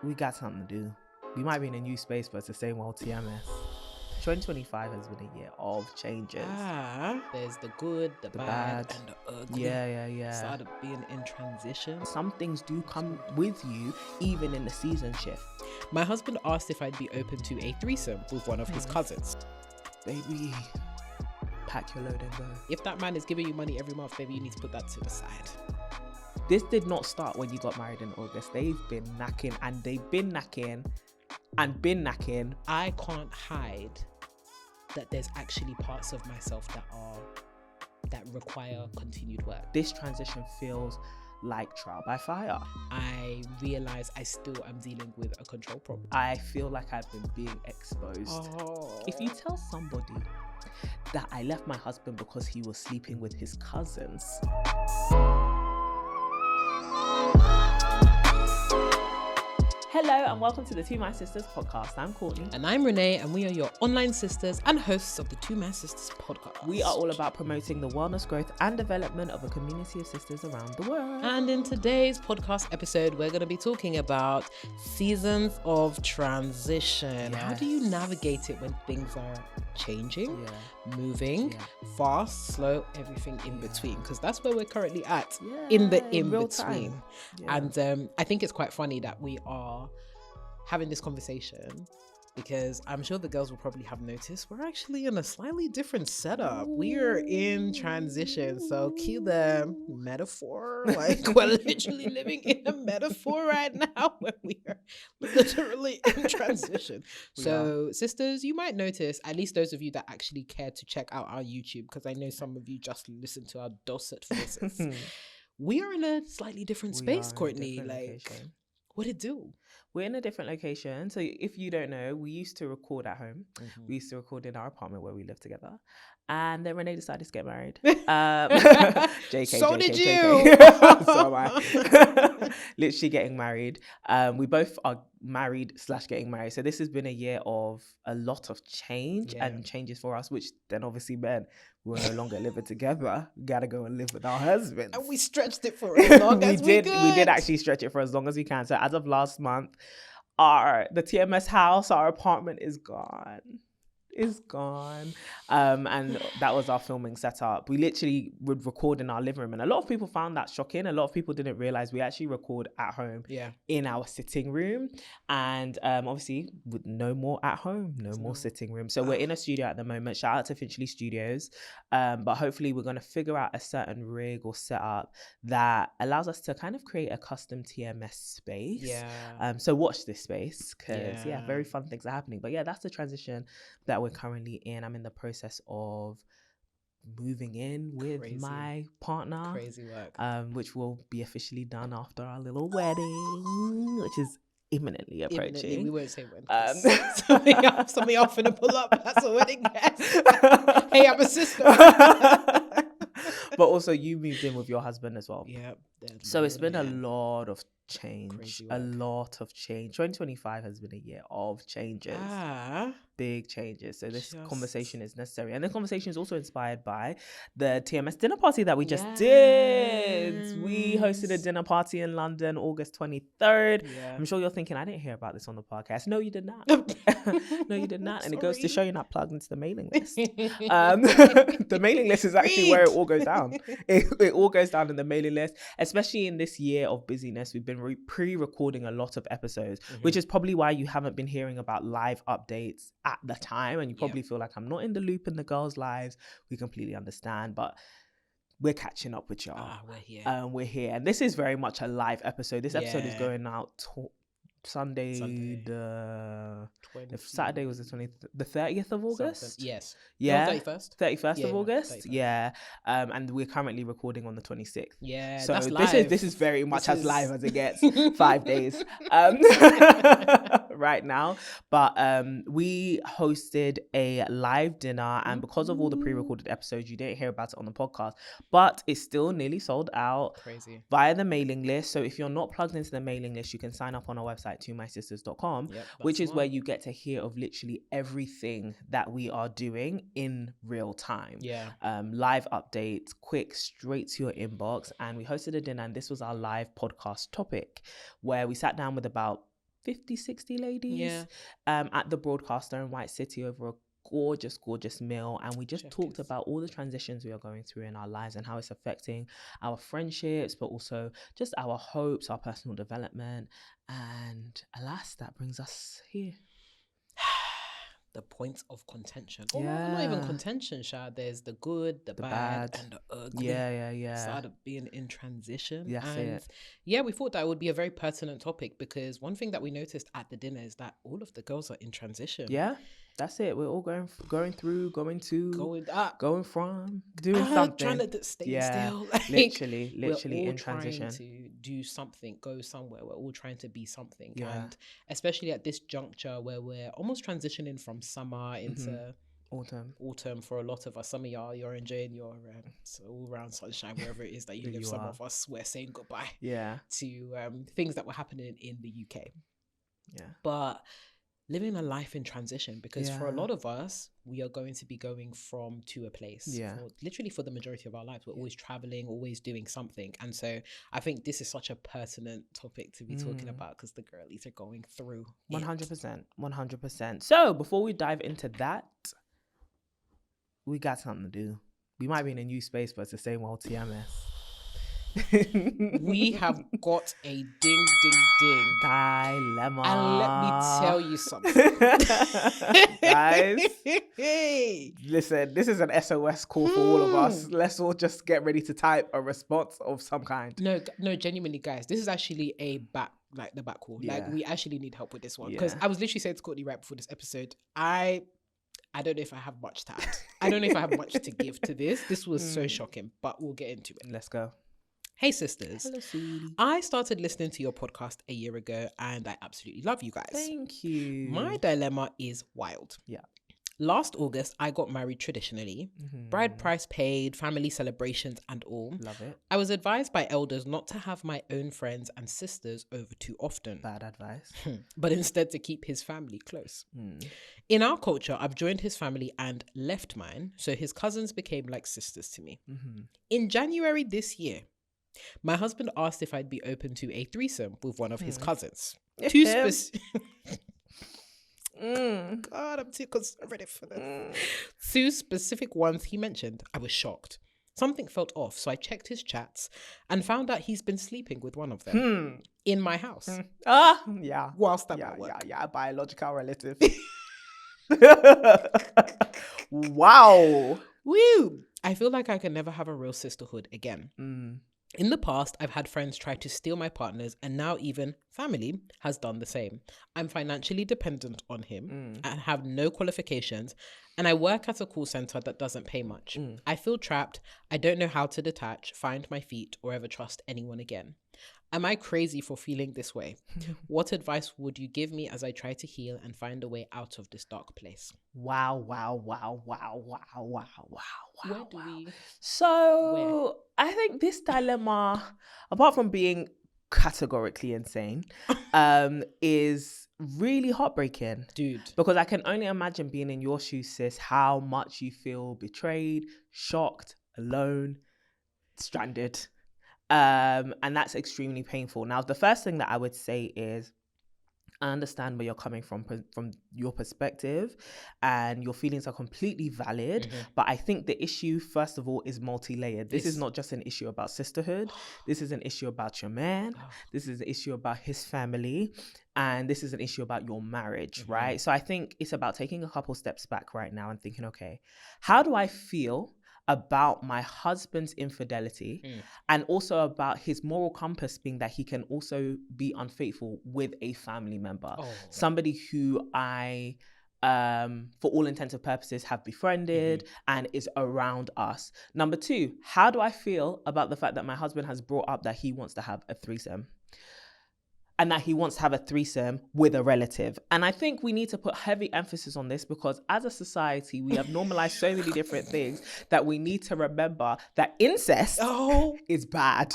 we got something to do. We might be in a new space, but it's the same old TMS. 2025 has been a year of changes. There's the good, the bad, and the ugly. Yeah. Started being in transition. Some things do come with you, even in the season shift. My husband asked if I'd be open to a threesome with one of his cousins. Baby, pack your load and go. If that man is giving you money every month, baby, you need to put that to the side. This did not start when you got married in August. They've been knacking and they've been knacking and been knacking. I can't hide that there's actually parts of myself that require continued work. This transition feels like trial by fire. I realize I still am dealing with a control problem. I feel like I've been being exposed. If you tell somebody that I left my husband because he was sleeping with his cousins. Hello and welcome to the Two My Sisters podcast. I'm Courtney. And I'm Renee, and we are your online sisters and hosts of the Two My Sisters podcast. We are all about promoting the wellness, growth and development of a community of sisters around the world. And in today's podcast episode, we're going to be talking about seasons of transition. Yes. How do you navigate it when things are changing, moving, fast, slow, everything in between? Because that's where we're currently at, in the in-between. And I think it's quite funny that we are having this conversation, because I'm sure the girls will probably have noticed we're actually in a slightly different setup. We're in transition, so cue the metaphor. Like, we're literally living in a metaphor right now when we are literally in transition. So sisters, you might notice, at least those of you that actually care to check out our YouTube, because I know some of you just listen to our dulcet voices. We are in a slightly different space, Courtney. What it do? We're in a different location. So if you don't know, we used to record at home. We used to record in our apartment where we live together. And then Renee decided to get married. JK, so JK, did JK. you. So am I. Literally getting married. We both are married / getting married. So this has been a year of a lot of change and changes for us, which then obviously meant we're no longer living together. We gotta go and live with our husbands. And we stretched it for as long as we could. We did actually stretch it for as long as we can. So as of last month, the TMS house, our apartment is gone. Is gone. And that was our filming setup. We literally would record in our living room, and a lot of people found that shocking. A lot of people didn't realize we actually record at home in our sitting room, and obviously with no more at home, no more sitting room. So we're in a studio at the moment. Shout out to Finchley Studios, but hopefully we're going to figure out a certain rig or setup that allows us to kind of create a custom TMS space. So watch this space, because very fun things are happening. But that's the transition that we're currently in. I'm in the process of moving in with my partner. Crazy work. Which will be officially done after our little wedding, which is imminently approaching. We won't say when. Something off and pull up. That's a wedding guest. Hey, I'm a sister. But also you moved in with your husband as well. So it's been a lot of change. A lot of change. 2025 has been a year of changes. Big changes. So this conversation is necessary. And the conversation is also inspired by the TMS dinner party that we just did. We hosted a dinner party in London, August 23rd. I'm sure you're thinking, I didn't hear about this on the podcast. No, you did not. No, you did not. And it goes to show you're not plugged into the mailing list. The mailing list is actually where it all goes down. It all goes down in the mailing list, especially in this year of busyness. We've been pre-recording a lot of episodes, which is probably why you haven't been hearing about live updates at the time, and you probably feel like I'm not in the loop in the girls' lives. We completely understand, but we're catching up with y'all. We're here, and this is very much a live episode. This episode is going out Sunday. The Saturday was the 30th of August. Yes. Yeah. No, 31st. 31st of August. 31st. Yeah. And we're currently recording on the 26th. Yeah. So that's live. this is very much as live as it gets. 5 days. Right now. But we hosted a live dinner, and because of all the pre-recorded episodes, you didn't hear about it on the podcast, but it's still nearly sold out. Crazy. Via the mailing list. So if you're not plugged into the mailing list, you can sign up on our website, twomysisters.com, which is where you get to hear of literally everything that we are doing in real time. Live updates, quick, straight to your inbox. And we hosted a dinner, and this was our live podcast topic, where we sat down with about 50, 60 ladies at the Broadcaster in White City over a gorgeous meal, and we just talked about all the transitions we are going through in our lives and how it's affecting our friendships, but also just our hopes, our personal development. And alas, that brings us here. The points of contention. Or not even contention, Sha. There's the good, the bad, and the ugly. Yeah. Started being in transition. That's it. Yeah, we thought that would be a very pertinent topic, because one thing that we noticed at the dinner is that all of the girls are in transition. Yeah, that's it. We're all going through, going from, doing something. Trying to stay still. Like, literally in transition. Trying to do something, go somewhere. We're all trying to be something. Yeah. And especially at this juncture where we're almost transitioning from summer into autumn for a lot of us. Some of y'all, you're enjoying your all around sunshine, wherever it is that you live. Some of us, we're saying goodbye to things that were happening in the UK. Yeah. But living a life in transition, because for a lot of us, we are going to be going from to a place. Literally for the majority of our lives, we're always traveling, always doing something. And so I think this is such a pertinent topic to be talking about, because the girlies are going through 100%. So before we dive into that, we got something to do. We might be in a new space, but it's the same old TMS. We have got a ding dilemma, and let me tell you something, guys. Listen, this is an SOS call for all of us. Let's all just get ready to type a response of some kind. No, genuinely, guys, this is actually the back call. Like, we actually need help with this one, because I was literally saying to Courtney right before this episode, I don't know if I have much to add. I don't know if I have much to give to this. This was so shocking, but we'll get into it. Let's go. Hey sisters. Hello, sweetie. I started listening to your podcast a year ago, and I absolutely love you guys. Thank you. My dilemma is wild. Yeah. Last August, I got married traditionally. Bride price paid, family celebrations and all. Love it. I was advised by elders not to have my own friends and sisters over too often. Bad advice. But instead to keep his family close. In our culture, I've joined his family and left mine, so his cousins became like sisters to me. In January this year, my husband asked if I'd be open to a threesome with one of his cousins. God, I'm too conservative for this. Two specific ones he mentioned. I was shocked. Something felt off, so I checked his chats and found out he's been sleeping with one of them in my house. Yeah. Whilst I'm at work. Yeah, a biological relative. Wow. Woo! I feel like I can never have a real sisterhood again. In the past, I've had friends try to steal my partners, and now even family has done the same. I'm financially dependent on him and have no qualifications, and I work at a call center that doesn't pay much. I feel trapped. I don't know how to detach, find my feet, or ever trust anyone again. Am I crazy for feeling this way? What advice would you give me as I try to heal and find a way out of this dark place? Wow. I think this dilemma, apart from being categorically insane, is really heartbreaking. Dude. Because I can only imagine being in your shoes, sis, how much you feel betrayed, shocked, alone, stranded. And that's extremely painful. Now, the first thing that I would say is, I understand where you're coming from your perspective, and your feelings are completely valid. But I think the issue, first of all, is multi-layered. This is not just an issue about sisterhood. This is an issue about your man. This is an issue about his family. And this is an issue about your marriage, right? So I think it's about taking a couple steps back right now and thinking, okay, how do I feel about my husband's infidelity, and also about his moral compass being that he can also be unfaithful with a family member, somebody who I, for all intents and purposes, have befriended and is around us. Number two, how do I feel about the fact that my husband has brought up that he wants to have a threesome? And that he wants to have a threesome with a relative. And I think we need to put heavy emphasis on this, because as a society, we have normalized so many different things that we need to remember that incest is bad.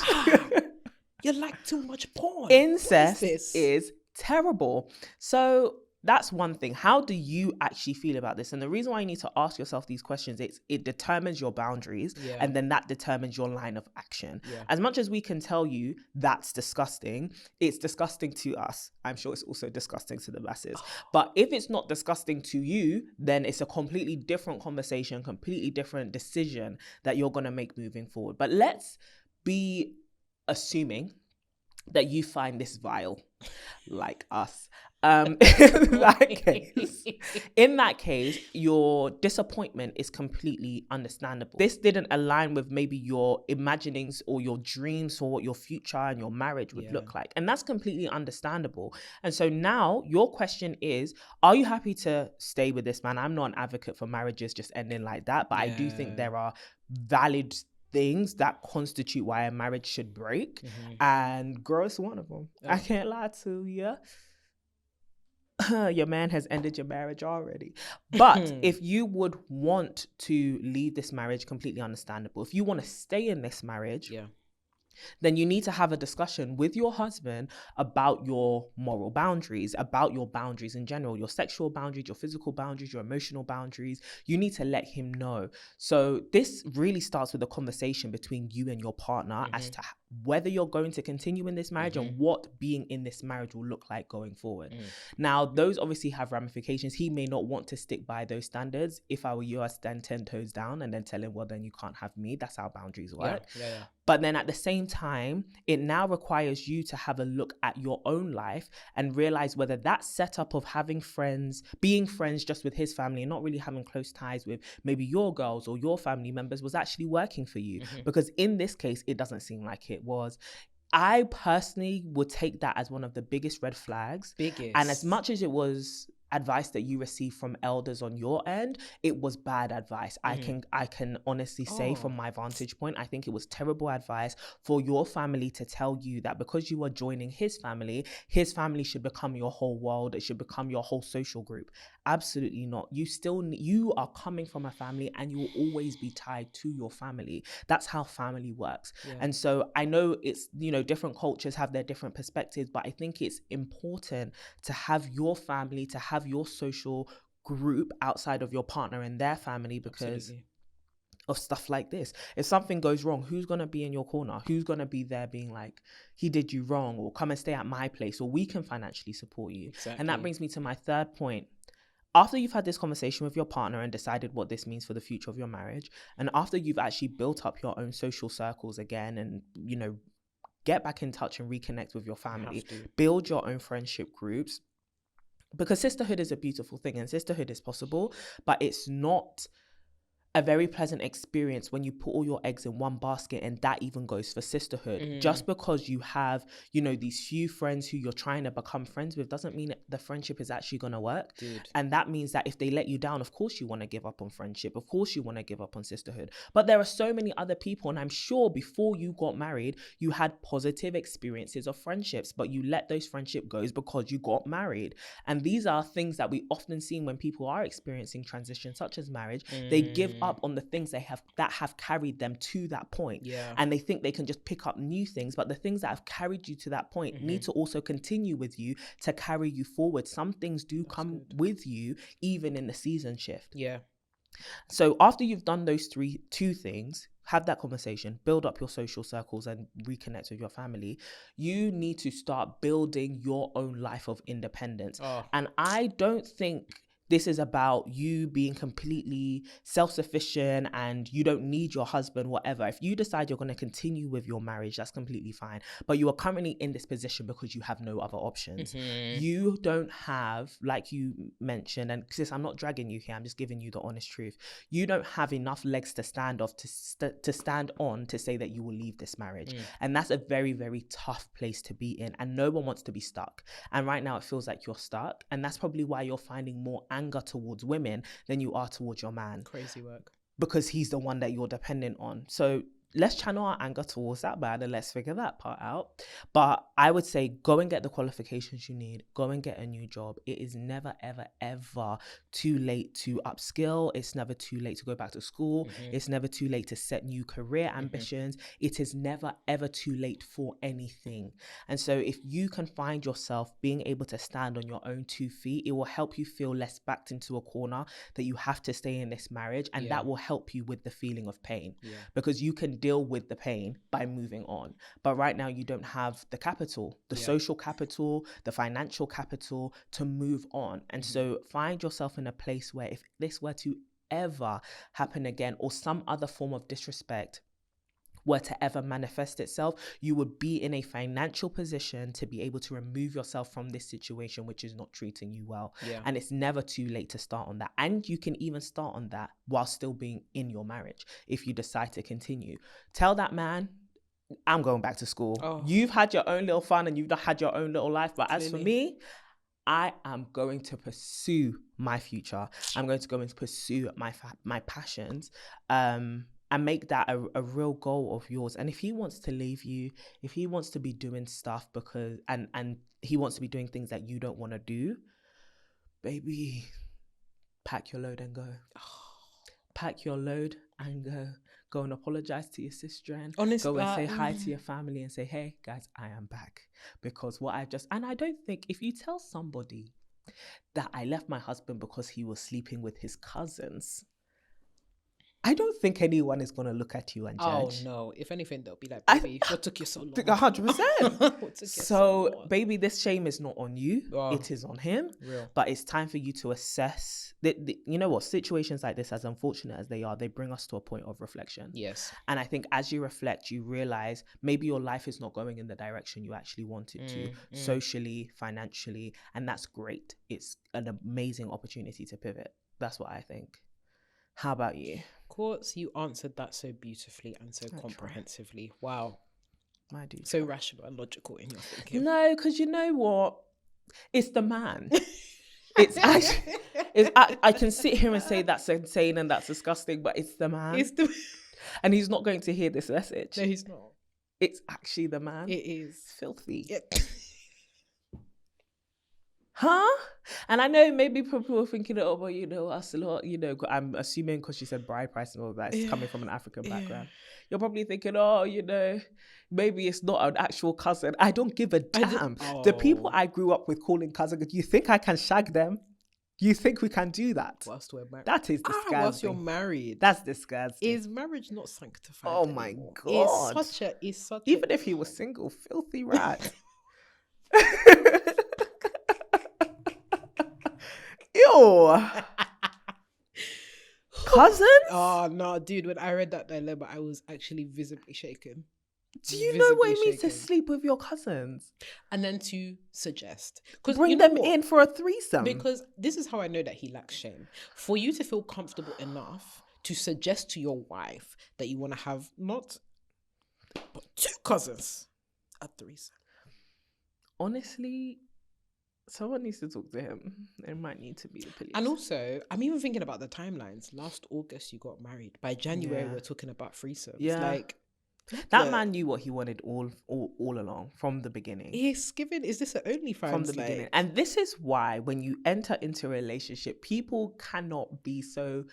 You like too much porn. Incest is terrible. So that's one thing. How do you actually feel about this? And the reason why you need to ask yourself these questions, it determines your boundaries, and then that determines your line of action. As much as we can tell you that's disgusting, it's disgusting to us. I'm sure it's also disgusting to the masses. But if it's not disgusting to you, then it's a completely different conversation, completely different decision that you're going to make moving forward. But let's be assuming that you find this vile, like us. In that case, your disappointment is completely understandable. This didn't align with maybe your imaginings or your dreams for what your future and your marriage would look like. And that's completely understandable. And so now your question is, are you happy to stay with this man? I'm not an advocate for marriages just ending like that, but I do think there are valid things that constitute why a marriage should break, and growth's one of them. I can't lie to you. Your man has ended your marriage already. But if you would want to leave this marriage, completely understandable. If you want to stay in this marriage, then you need to have a discussion with your husband about your moral boundaries, about your boundaries in general, your sexual boundaries, your physical boundaries, your emotional boundaries. You need to let him know. So this really starts with a conversation between you and your partner as to whether you're going to continue in this marriage and what being in this marriage will look like going forward. Now, those obviously have ramifications. He may not want to stick by those standards. If I were you, I'd stand 10 toes down and then tell him, well, then you can't have me. That's how boundaries work. But then at the same time, it now requires you to have a look at your own life and realize whether that setup of having friends, being friends just with his family and not really having close ties with maybe your girls or your family members was actually working for you. Because in this case, it doesn't seem like it was. I personally would take that as one of the biggest red flags. And as much as it was advice that you received from elders on your end, it was bad advice. I can honestly say from my vantage point, I think it was terrible advice for your family to tell you that because you are joining his family should become your whole world. It should become your whole social group. Absolutely not. You are coming from a family and you will always be tied to your family. That's how family works. And so I know it's, different cultures have their different perspectives, but I think it's important to have your family, to have your social group outside of your partner and their family because of stuff like this. If something goes wrong, who's going to be in your corner? Who's going to be there being like, he did you wrong, or come and stay at my place, or we can financially support you. And that brings me to my third point. After you've had this conversation with your partner and decided what this means for the future of your marriage, and after you've actually built up your own social circles again and, get back in touch and reconnect with your family, build your own friendship groups, because sisterhood is a beautiful thing and sisterhood is possible, but it's not a very pleasant experience when you put all your eggs in one basket, and that even goes for sisterhood. Just because you have, these few friends who you're trying to become friends with doesn't mean the friendship is actually going to work. And that means that if they let you down, of course you want to give up on friendship. Of course you want to give up on sisterhood. But there are so many other people, and I'm sure before you got married, you had positive experiences of friendships, but you let those friendships go because you got married. And these are things that we often see when people are experiencing transition, such as marriage. They give up on the things that have carried them to that point, and they think they can just pick up new things, but the things that have carried you to that point need to also continue with you to carry you forward. Some things do come with you even in the season shift. So after you've done those two things, have that conversation, build up your social circles and reconnect with your family, you need to start building your own life of independence. And I don't think this is about you being completely self-sufficient and you don't need your husband, whatever. If you decide you're going to continue with your marriage, that's completely fine. But you are currently in this position because you have no other options. You don't have, like you mentioned, and sis, I'm not dragging you here, I'm just giving you the honest truth. You don't have enough legs to stand off, to stand on to say that you will leave this marriage. And that's a very, very tough place to be in. And no one wants to be stuck. And right now it feels like you're stuck. And that's probably why you're finding more anger towards women than you are towards your man. Crazy work. Because he's the one that you're dependent on. So let's channel our anger towards that man and let's figure that part out. But I would say go and get the qualifications you need. Go and get a new job. It is never, ever, ever too late to upskill. It's never too late to go back to school. It's never too late to set new career ambitions. It is never, ever too late for anything. And so if you can find yourself being able to stand on your own 2 feet, it will help you feel less backed into a corner that you have to stay in this marriage. And that will help you with the feeling of pain, because you can deal with the pain by moving on. But right now you don't have the capital, the social capital, the financial capital to move on. And so find yourself in a place where if this were to ever happen again, or some other form of disrespect were to ever manifest itself, you would be in a financial position to be able to remove yourself from this situation, which is not treating you well. And it's never too late to start on that. And you can even start on that while still being in your marriage if you decide to continue. Tell that man, I'm going back to school. You've had your own little fun and you've had your own little life. But as for me, I am going to pursue my future. I'm going to go and pursue my passions. And make that a real goal of yours. And if he wants to leave you, if he wants to be doing stuff because and he wants to be doing things that you don't want to do, baby, pack your load and go. Pack your load and go. Go and apologize to your sister and honestly, go and say hi to your family and say, hey guys, I am back. Because and I don't think if you tell somebody that I left my husband because he was sleeping with his cousins, I don't think anyone is going to look at you and judge. Oh, no. If anything, they'll be like, baby, what took you so long? 100%. So, baby, this shame is not on you. It is on him. Real. But it's time for you to assess. You know what? Situations like this, as unfortunate as they are, they bring us to a point of reflection. Yes. And I think as you reflect, you realize maybe your life is not going in the direction you actually want it to, socially, financially. And that's great. It's an amazing opportunity to pivot. That's what I think. How about you? Courts, you answered that so beautifully and so comprehensively. Wow. I do. So rational and logical in your thinking. No, because you know what? It's the man. It's actually, I can sit here and say that's insane and that's disgusting, but it's the man. And he's not going to hear this message. No, he's not. It's actually the man. It is. It's filthy. Yep. Huh? And I know maybe people are thinking, oh, well, you know, us a lot, you know, I'm assuming because she said bride price and all that, it's coming from an African background. You're probably thinking, oh, you know, maybe it's not an actual cousin. I don't give a damn. The people I grew up with calling cousin, you think I can shag them? You think we can do that? Whilst we're married. That is disgusting. Whilst you're married. That's disgusting. Is marriage not sanctified Oh anymore? my God. It's such Even if he was single, filthy rat. Ew. Cousins? Oh no, dude, when I read that dilemma, I was actually visibly shaken. Do you know what it means to sleep with your cousins? And then to suggest. Bring them in for a threesome. Because this is how I know that he lacks shame. For you to feel comfortable enough to suggest to your wife that you want to have not but 2 cousins at threesome. Honestly, someone needs to talk to him. It might need to be the police. And also, I'm even thinking about the timelines. Last August, you got married. By January, we're talking about threesomes. Yeah. Like, that man knew what he wanted all along from the beginning. Is this an OnlyFans? From the beginning. And this is why when you enter into a relationship, people cannot be so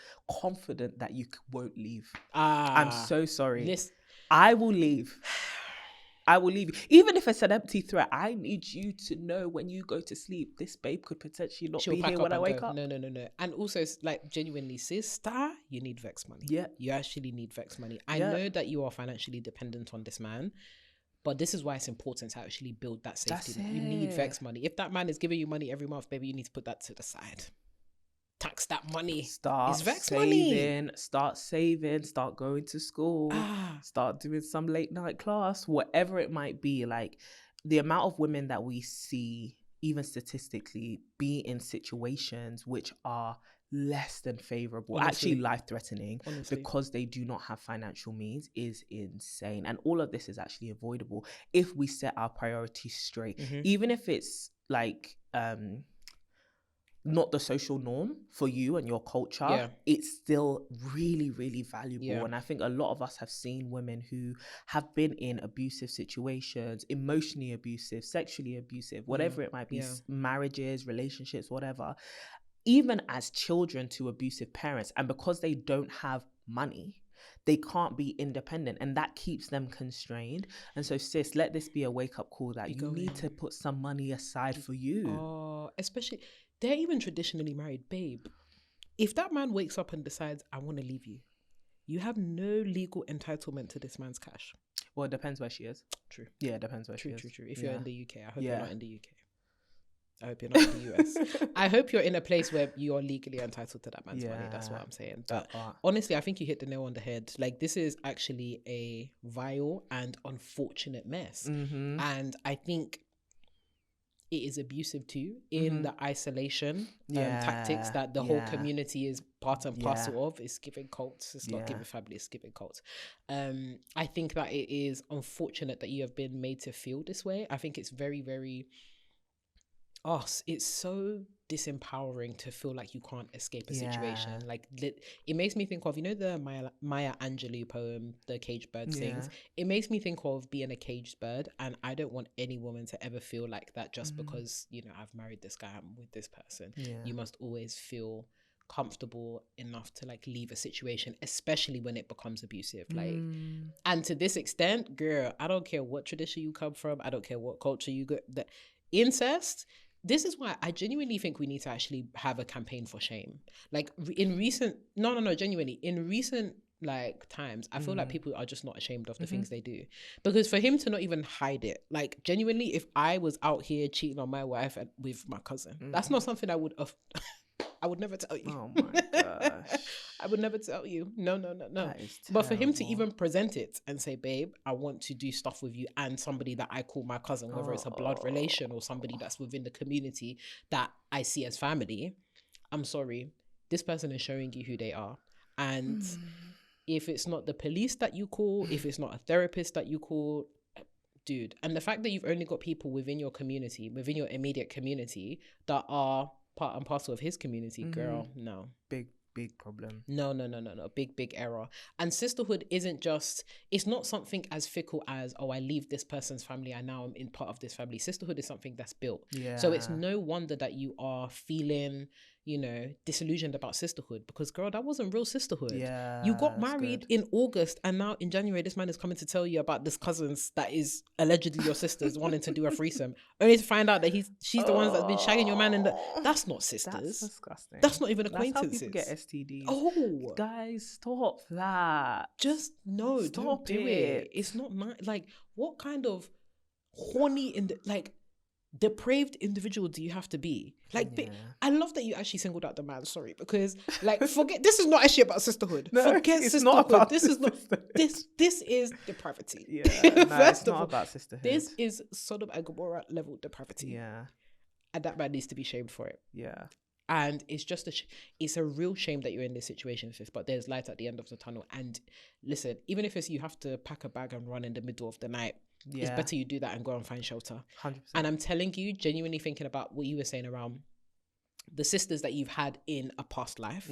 confident that you won't leave. I'm so sorry. I will leave. I will leave you. Even if it's an empty threat, I need you to know when you go to sleep, this babe could potentially not be here when I wake up. No. And also, like, genuinely, sister, you need Vex money. Yeah. You actually need Vex money. I know that you are financially dependent on this man, but this is why it's important to actually build that safety. You need Vex money. If that man is giving you money every month, baby, you need to put that to the side. Tax that money. Start saving, start going to school, start doing some late night class, whatever it might be. Like, the amount of women that we see, even statistically, be in situations which are less than favorable, actually life-threatening, because they do not have financial means is insane. And all of this is actually avoidable if we set our priorities straight. Even if it's like not the social norm for you and your culture, it's still really, really valuable. And I think a lot of us have seen women who have been in abusive situations, emotionally abusive, sexually abusive, whatever it might be, marriages, relationships, whatever, even as children to abusive parents. And because they don't have money, they can't be independent, and that keeps them constrained. And so, sis, let this be a wake-up call that you need to put some money aside for you. Oh, especially, they're even traditionally married. Babe, if that man wakes up and decides, I want to leave you, you have no legal entitlement to this man's cash. Well, it depends where she is. True. Yeah, it depends where she is. True. If you're in the UK, I hope you're not in the UK. I hope you're not in the US. I hope you're in a place where you're legally entitled to that man's money. That's what I'm saying. But honestly, I think you hit the nail on the head. Like, this is actually a vile and unfortunate mess. And I think it is abusive too, in the isolation tactics that the whole community is part and parcel of. It's giving cults. It's not giving family, it's giving cults. I think that it is unfortunate that you have been made to feel this way. I think it's very, very... it's so disempowering to feel like you can't escape a situation. Like, it makes me think of, you know, the Maya Angelou poem, The Caged Bird Sings. It makes me think of being a caged bird, and I don't want any woman to ever feel like that just because, you know, I've married this guy, I'm with this person. You must always feel comfortable enough to like leave a situation, especially when it becomes abusive. Like, and to this extent, girl, I don't care what tradition you come from, I don't care what culture you go, the incest. This is why I genuinely think we need to actually have a campaign for shame. Like, in recent, genuinely, in recent like times, I feel like people are just not ashamed of the things they do. Because for him to not even hide it, like, genuinely, if I was out here cheating on my wife with my cousin, that's not something I would have... I would never tell you. Oh my gosh. I would never tell you. No. But for him to even present it and say, babe, I want to do stuff with you and somebody that I call my cousin, whether it's a blood relation or somebody that's within the community that I see as family, I'm sorry, this person is showing you who they are. And if it's not the police that you call, if it's not a therapist that you call, dude, and the fact that you've only got people within your community, within your immediate community, that are part and parcel of his community, girl, no. Big problem. No. Big error. And sisterhood isn't just, it's not something as fickle as, oh, I leave this person's family and now I'm in part of this family. Sisterhood is something that's built. So it's no wonder that you are feeling, you know, disillusioned about sisterhood, because girl, that wasn't real sisterhood. You got married in August, and now in January this man is coming to tell you about this cousins that is allegedly your sister's wanting to do a threesome, only to find out that she's the one that's been shagging your man. And that's not sisters. That's disgusting. That's not even acquaintances. That's how people get STDs. Guys, stop that. Just no, don't do it. It's not like, what kind of horny depraved individual do you have to be? Like, I love that you actually singled out the man. Sorry, because like, forget, this is not actually about sisterhood. Forget it's sisterhood. Not about this sisterhood. is not. This is depravity. It's not about sisterhood. This is Sodom and Gomorrah level depravity. And that man needs to be shamed for it. And it's just it's a real shame that you're in this situation, sis, but there's light at the end of the tunnel. And listen, even if it's you have to pack a bag and run in the middle of the night, it's better you do that and go and find shelter. 100%. And I'm telling you, genuinely thinking about what you were saying around the sisters that you've had in a past life,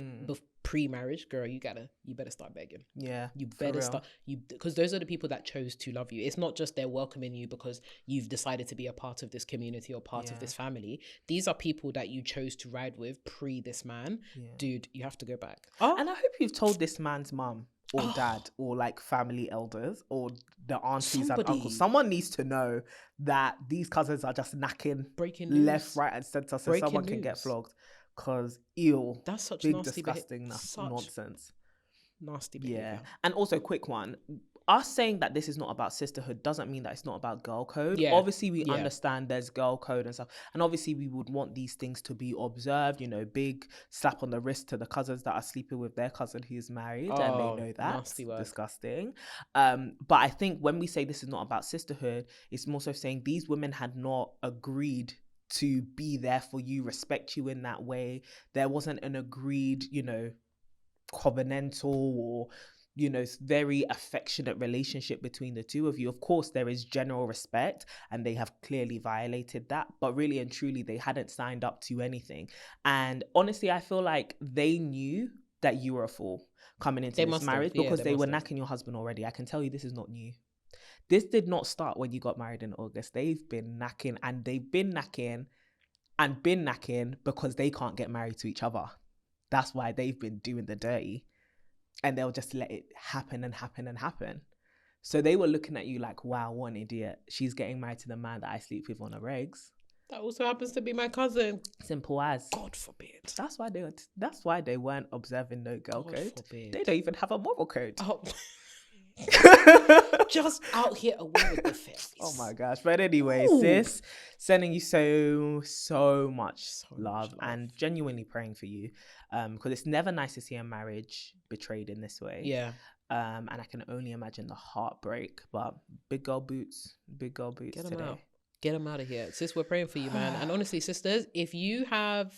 pre-marriage, girl, you better start begging. You better start, because those are the people that chose to love you. It's not just they're welcoming you because you've decided to be a part of this community or part of this family. These are people that you chose to ride with pre this man. Dude, you have to go back. And I hope you've told this man's mum or dad or like family elders or the aunties and uncles. Someone needs to know that these cousins are just knacking left, right and centre so someone can get flogged. Because that's such big nasty disgusting nonsense. Nasty behavior. And also, quick one, us saying that this is not about sisterhood doesn't mean that it's not about girl code. Obviously we understand there's girl code and stuff, and obviously we would want these things to be observed, you know, big slap on the wrist to the cousins that are sleeping with their cousin who's married, and they know that's disgusting. But I think when we say this is not about sisterhood, it's more so saying these women had not agreed to be there for you, respect you in that way. There wasn't an agreed, you know, covenantal or very affectionate relationship between the two of you. Of course, there is general respect and they have clearly violated that, but really and truly, they hadn't signed up to anything. And honestly, I feel like they knew that you were a fool coming into this marriage because they were knacking your husband already. I can tell you this is not new. This did not start when you got married in August. They've been knacking and they've been knacking and been knacking because they can't get married to each other. That's why they've been doing the dirty. And they'll just let it happen and happen and happen. So they were looking at you like, wow, what an idiot. She's getting married to the man that I sleep with on her regs. That also happens to be my cousin. Simple as. God forbid. That's why they weren't observing no girl code. Forbid. They don't even have a moral code. Oh. Just out here away with the face. Oh my gosh. But anyway, sis, sending you so much love and genuinely praying for you. Because it's never nice to see a marriage betrayed in this way. Yeah. And I can only imagine the heartbreak. But big girl boots Get them today. Out. Get them out of here. Sis, we're praying for you, man. And honestly, sisters, if you have,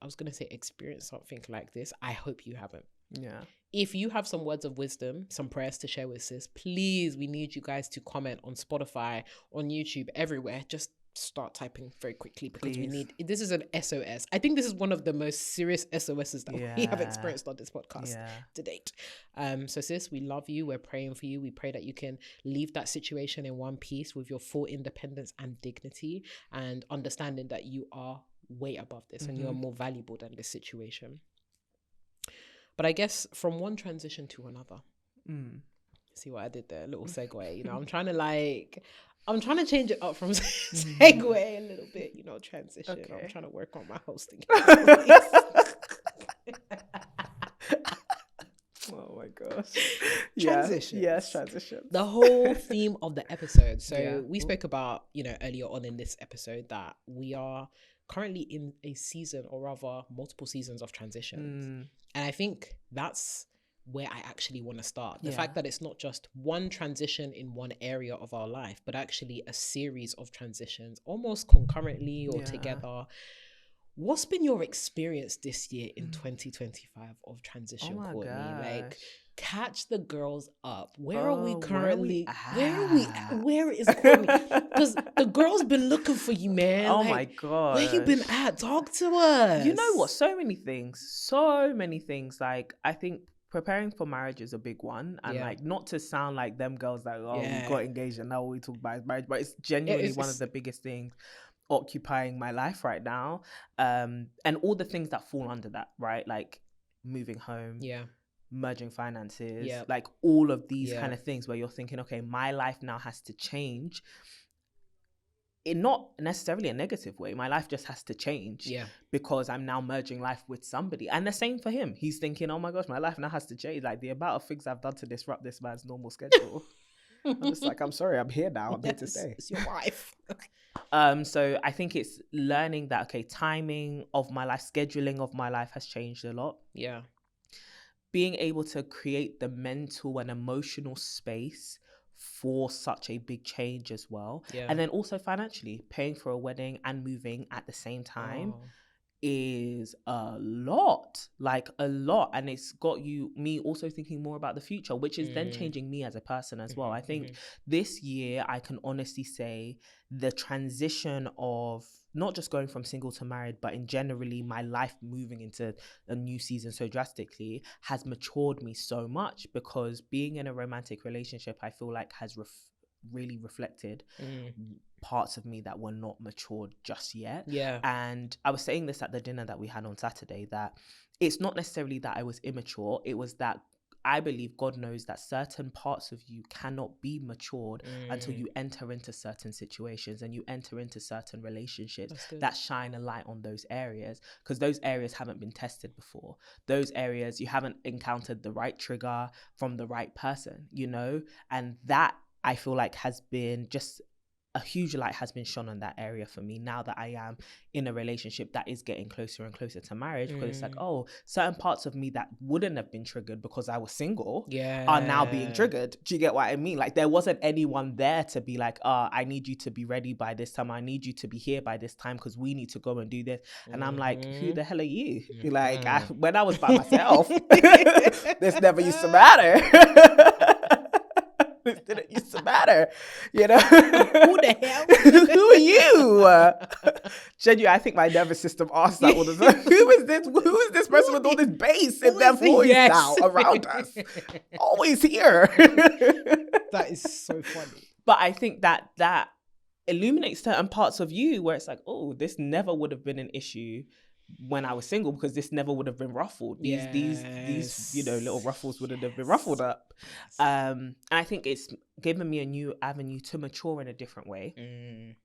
I was going to say experienced something like this, I hope you haven't. Yeah. If you have some words of wisdom, some prayers to share with sis, please, we need you guys to comment on Spotify, on YouTube, everywhere. Just start typing very quickly because this is an SOS. I think this is one of the most serious SOSs that we have experienced on this podcast to date. So sis, we love you. We're praying for you. We pray that you can leave that situation in one piece with your full independence and dignity and understanding that you are way above this and you are more valuable than this situation. But I guess from one transition to another. See what I did there? A little segue. I'm trying to change it up from segue a little bit, transition. Okay. I'm trying to work on my hosting. Oh my gosh. Transition. Yes, transition. The whole theme of the episode. So we spoke about, earlier on in this episode that we are currently in a season, or rather multiple seasons of transitions. And I think that's where I actually want to start. The fact that it's not just one transition in one area of our life, but actually a series of transitions almost concurrently or together. What's been your experience this year in 2025 of transition, Courtney? Gosh. Like, catch the girls up. Where are we currently? Where are we at? Where is Courtney? Because the girls been looking for you, man. Oh my God. Where you been at? Talk to us. You know what? So many things. Like, I think preparing for marriage is a big one. And like, not to sound like them girls that, we got engaged and now all we talk about is marriage, but it's genuinely one of the biggest things occupying my life right now. And all the things that fall under that, right? Like moving home. Merging finances, like all of these kind of things where you're thinking, okay, my life now has to change in not necessarily a negative way. My life just has to change because I'm now merging life with somebody. And the same for him. He's thinking, oh my gosh, my life now has to change. Like the amount of things I've done to disrupt this man's normal schedule. I'm just like, I'm sorry, I'm here now. I'm here to stay. It's your wife. So I think it's learning that, okay, timing of my life, scheduling of my life has changed a lot. Yeah. Being able to create the mental and emotional space for such a big change as well. And then also financially, paying for a wedding and moving at the same time is a lot. And it's got me also thinking more about the future, which is then changing me as a person as well. I think this year I can honestly say the transition of not just going from single to married, but in generally my life moving into a new season so drastically has matured me so much, because being in a romantic relationship, I feel like has really reflected parts of me that were not matured just yet. And I was saying this at the dinner that we had on Saturday, that it's not necessarily that I was immature, it was that I believe God knows that certain parts of you cannot be matured until you enter into certain situations and you enter into certain relationships that shine a light on those areas, because those areas haven't been tested before. Those areas you haven't encountered the right trigger from the right person, and that I feel like has been just a huge light has been shone on that area for me now that I am in a relationship that is getting closer and closer to marriage, because it's like, oh, certain parts of me that wouldn't have been triggered because I was single are now being triggered. Do you get what I mean? Like, there wasn't anyone there to be like, I need you to be ready by this time. I need you to be here by this time because we need to go and do this. And I'm like, who the hell are you? Like, when I was by myself, this never used to matter. This didn't used to matter, you know. Who the hell? Who are you? Genuinely, I think my nervous system asks that all the time. Who is this person with all this bass in their voice now around us? Always here. That is so funny. But I think that illuminates certain parts of you where it's like, oh, this never would have been an issue when I was single, because this never would have been ruffled. These you know, little ruffles wouldn't have been ruffled up. And I think it's given me a new avenue to mature in a different way.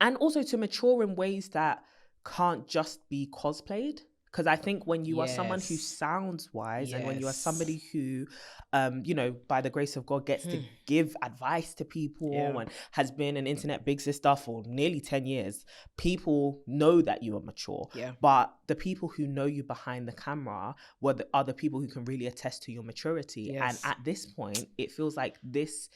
And also to mature in ways that can't just be cosplayed. Because I think when you are someone who sounds wise and when you are somebody who, you know, by the grace of God gets to give advice to people and has been an internet big sister for nearly 10 years, people know that you are mature. But the people who know you behind the camera are the people who can really attest to your maturity. And at this point, it feels like this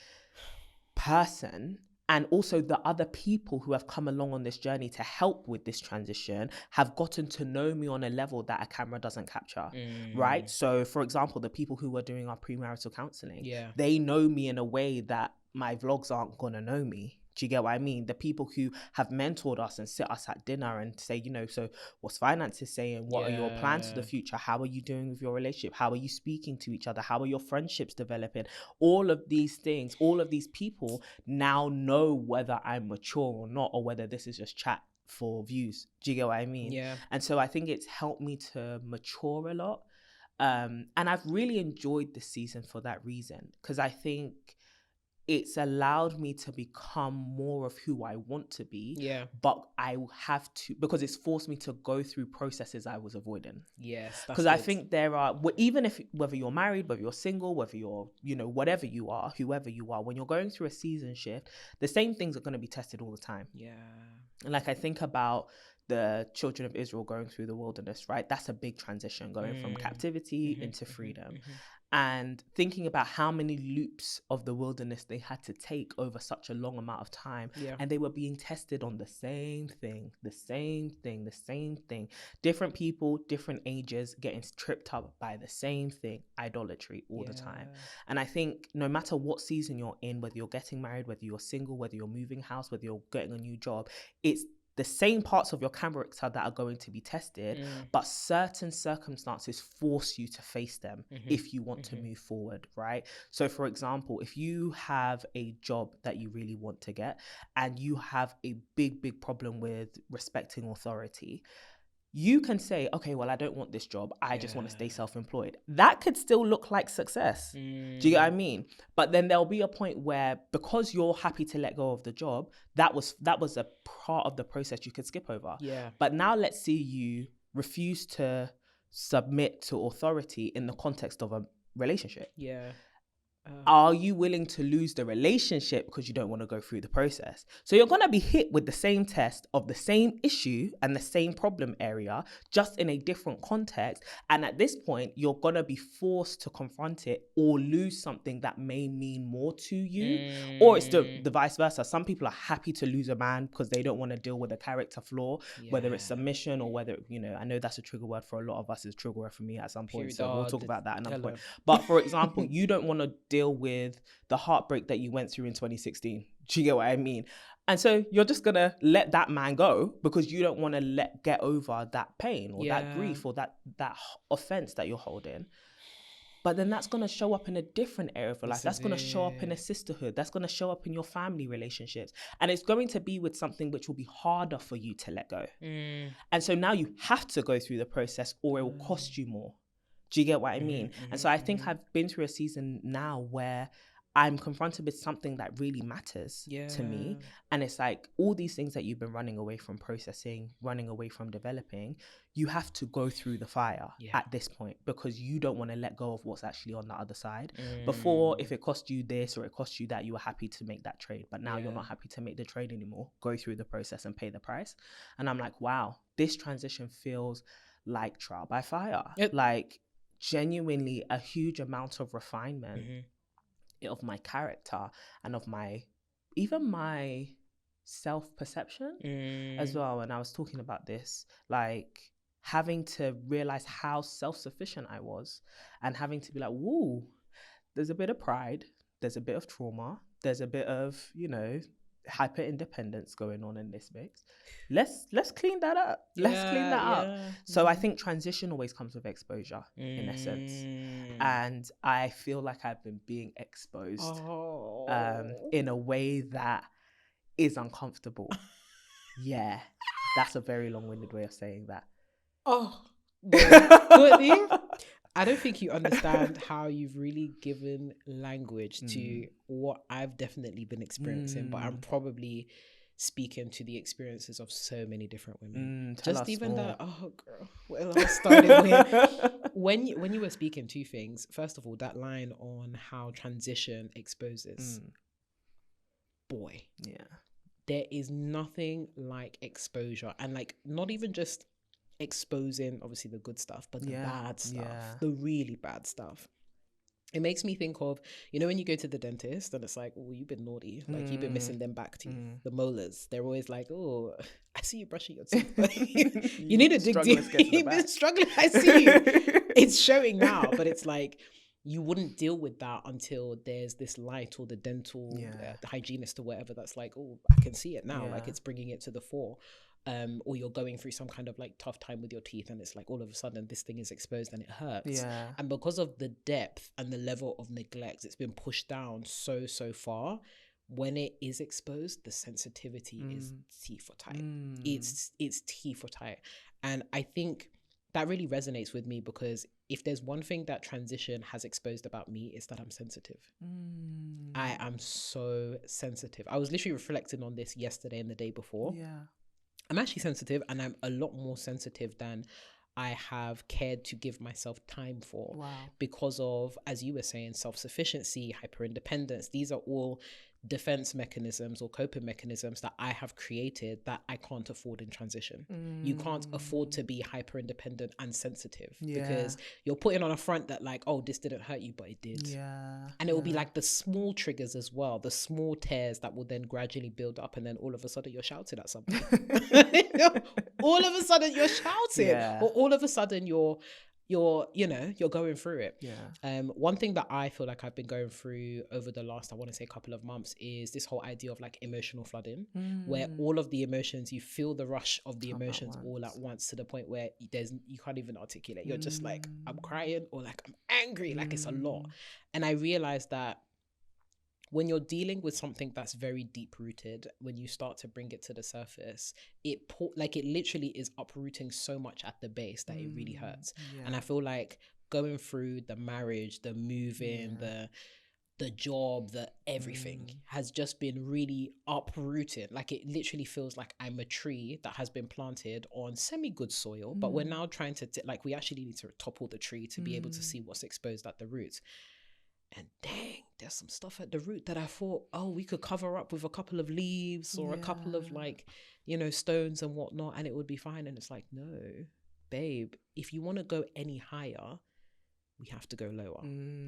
person and also the other people who have come along on this journey to help with this transition have gotten to know me on a level that a camera doesn't capture, right? So, for example, the people who were doing our premarital counseling, they know me in a way that my vlogs aren't going to know me. Do you get what I mean? The people who have mentored us and sit us at dinner and say, you know, so what's finances saying? What are your plans for the future? How are you doing with your relationship? How are you speaking to each other? How are your friendships developing? All of these things, all of these people now know whether I'm mature or not, or whether this is just chat for views. Do you get what I mean? And so I think it's helped me to mature a lot. And I've really enjoyed this season for that reason, because I think it's allowed me to become more of who I want to be. But I have to, because it's forced me to go through processes I was avoiding. Because I think there are, even if, whether you're married, whether you're single, whether you're, you know, whatever you are, whoever you are, when you're going through a season shift, the same things are going to be tested all the time. And like, I think about the children of Israel going through the wilderness, right? That's a big transition, going from captivity into freedom. And thinking about how many loops of the wilderness they had to take over such a long amount of time. And they were being tested on the same thing. Different people, different ages, getting tripped up by the same thing, idolatry all the time. And I think no matter what season you're in, whether you're getting married, whether you're single, whether you're moving house, whether you're getting a new job, it's the same parts of your character that are going to be tested, but certain circumstances force you to face them if you want to move forward, right? So for example, if you have a job that you really want to get and you have a big problem with respecting authority, you can say, okay, well, I don't want this job. I just want to stay self-employed. That could still look like success. Do you get what I mean? But then there'll be a point where, because you're happy to let go of the job, that was a part of the process you could skip over. But now let's see you refuse to submit to authority in the context of a relationship. Are you willing to lose the relationship because you don't want to go through the process? So you're going to be hit with the same test of the same issue and the same problem area, just in a different context. And at this point, you're going to be forced to confront it or lose something that may mean more to you. Or it's the vice versa. Some people are happy to lose a man because they don't want to deal with a character flaw, whether it's submission or whether, you know, I know that's a trigger word for a lot of us, it's a trigger word for me at some point. So we'll talk about that another point. But for example, you don't want to deal with the heartbreak that you went through in 2016. Do you get what I mean? And so you're just gonna let that man go because you don't want to get over that pain or that grief or that offense that you're holding. But then that's going to show up in a different area of your life. That's going to show up in a sisterhood. That's going to show up in your family relationships. And it's going to be with something which will be harder for you to let go. And so now you have to go through the process or it will cost you more. Do you get what I mean? And so I think I've been through a season now where I'm confronted with something that really matters to me. And it's like all these things that you've been running away from processing, running away from developing, you have to go through the fire at this point, because you don't want to let go of what's actually on the other side. Before, if it cost you this or it cost you that, you were happy to make that trade. But now you're not happy to make the trade anymore. Go through the process and pay the price. And I'm like, wow, this transition feels like trial by fire. Like genuinely a huge amount of refinement of my character and of my self-perception as well. And I was talking about this, like having to realize how self-sufficient I was, and having to be like, woo, there's a bit of pride, there's a bit of trauma, there's a bit of, you know, hyper independence going on in this mix. Let's clean that up. Let's clean that up. So I think transition always comes with exposure in essence. And I feel like I've been being exposed in a way that is uncomfortable. Yeah. That's a very long-winded way of saying that. Courtney, I don't think you understand how you've really given language to what I've definitely been experiencing, but I'm probably speaking to the experiences of so many different women. Just even more. That, oh girl, well, I started with when you were speaking, two things. First of all, that line on how transition exposes. Boy, there is nothing like exposure, and like not even just exposing obviously the good stuff, but the bad stuff, the really bad stuff. It makes me think of, you know, when you go to the dentist and it's like, oh, you've been naughty, like you've been missing them back teeth, the molars. They're always like, oh, I see you brushing your teeth, but you need to dig deep. You've been struggling, I see you. It's showing now, but it's like you wouldn't deal with that until there's this light, or the dental the hygienist or whatever that's like, oh, I can see it now, like it's bringing it to the fore. Or you're going through some kind of like tough time with your teeth, and it's like all of a sudden this thing is exposed and it hurts. And because of the depth and the level of neglect, it's been pushed down so far. When it is exposed, the sensitivity is T for tight. It's T for tight. And I think that really resonates with me, because if there's one thing that transition has exposed about me, it's that I'm sensitive. I am so sensitive. I was literally reflecting on this yesterday and the day before. I'm actually sensitive, and I'm a lot more sensitive than I have cared to give myself time for. Because of, as you were saying, self-sufficiency, hyper-independence. These are all defense mechanisms or coping mechanisms that I have created that I can't afford in transition. You can't afford to be hyper independent and sensitive, because you're putting on a front that like, oh, this didn't hurt you, but it did. And it will be like the small triggers as well, the small tears that will then gradually build up, and then all of a sudden you're shouting at somebody. All of a sudden you're shouting, or all of a sudden you're going through it. One thing that I feel like I've been going through over the last, I want to say, couple of months is this whole idea of like emotional flooding, where all of the emotions, you feel the rush of the emotions all at once, to the point where you can't even articulate. You're just like, I'm crying, or like I'm angry, like it's a lot. And I realized that when you're dealing with something that's very deep rooted, when you start to bring it to the surface, it literally is uprooting so much at the base that it really hurts. And I feel like going through the marriage, the moving, the job, the everything has just been really uprooted. Like it literally feels like I'm a tree that has been planted on semi-good soil, but we're now trying to we actually need to topple the tree to be able to see what's exposed at the roots. And dang, there's some stuff at the root that I thought, oh, we could cover up with a couple of leaves or a couple of stones and whatnot, and it would be fine. And it's like, no, babe, if you want to go any higher, we have to go lower.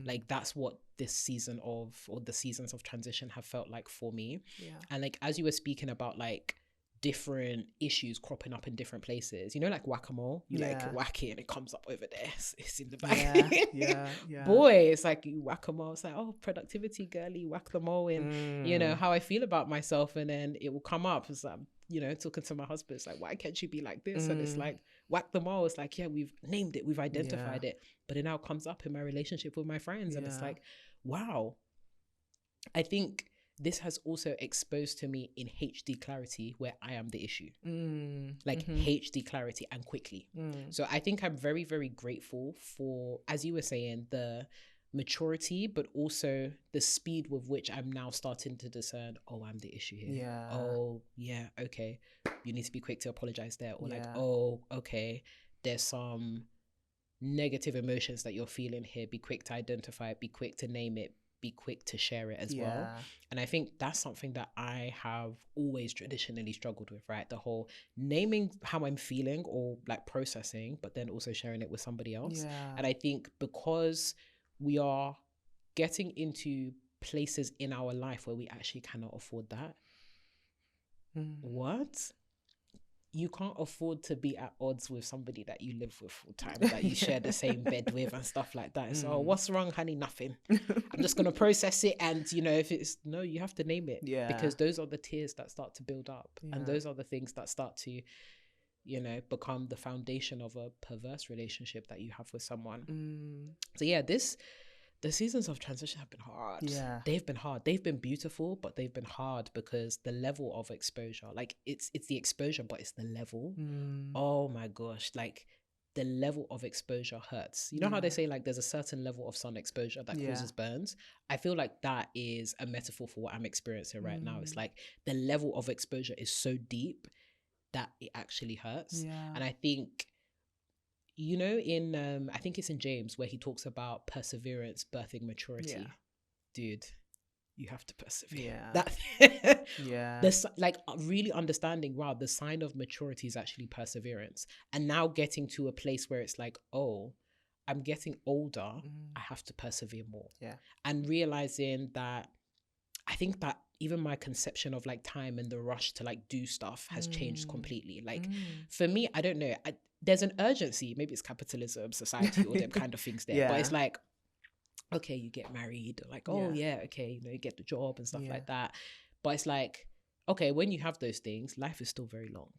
Like that's what this season or the seasons of transition have felt like for me. And like, as you were speaking about like different issues cropping up in different places, like whack-a-mole, you like whack it and it comes up over there, it's in the back. Boy, it's like you whack-a-mole, it's like, oh, productivity girly, whack the mole in how I feel about myself, and then it will come up as I'm talking to my husband, it's like, why can't you be like this? And it's like, whack the mole, it's like, yeah, we've named it, we've identified it, but it now comes up in my relationship with my friends, and it's like, wow. I think this has also exposed to me in HD clarity where I am the issue. HD clarity and quickly. So I think I'm very, very grateful for, as you were saying, the maturity, but also the speed with which I'm now starting to discern, oh, I'm the issue here. Yeah. Oh, yeah, okay. You need to be quick to apologize there. Or like, Yeah. oh, okay, there's some negative emotions that you're feeling here. Be quick to identify it, be quick to name it, be quick to share it as well. And I think that's something that I have always traditionally struggled with, right? The whole naming how I'm feeling or like processing, but then also sharing it with somebody else. And I think because we are getting into places in our life where we actually cannot afford that. What? You can't afford to be at odds with somebody that you live with full time, that you share the same bed with and stuff like that. So what's wrong, honey? Nothing. I'm just going to process it. And, you know, if it's no, you have to name it. Because those are the tears that start to build up. And those are the things that start to, you know, become the foundation of a perverse relationship that you have with someone. So yeah, the seasons of transition have been hard. Yeah. They've been hard. They've been beautiful, but they've been hard because the level of exposure, like it's the exposure, but it's the level. Oh my gosh. Like the level of exposure hurts. You know how they say like there's a certain level of sun exposure that causes burns? I feel like that is a metaphor for what I'm experiencing right now. It's like the level of exposure is so deep that it actually hurts. Yeah. And I think, you know, in I think it's in James where he talks about perseverance birthing maturity. Yeah. Dude, you have to persevere. Yeah. That like really understanding, wow, the sign of maturity is actually perseverance. And now getting to a place where it's like, oh, I'm getting older, I have to persevere more. Yeah. And realizing that I think that even my conception of like time and the rush to like do stuff has changed completely. Like for me, I don't know. There's an urgency. Maybe it's capitalism, society, all them kind of things there. But it's like, okay, you get married. Like, oh yeah, okay, you know, you get the job and stuff like that. But it's like, okay, when you have those things, life is still very long.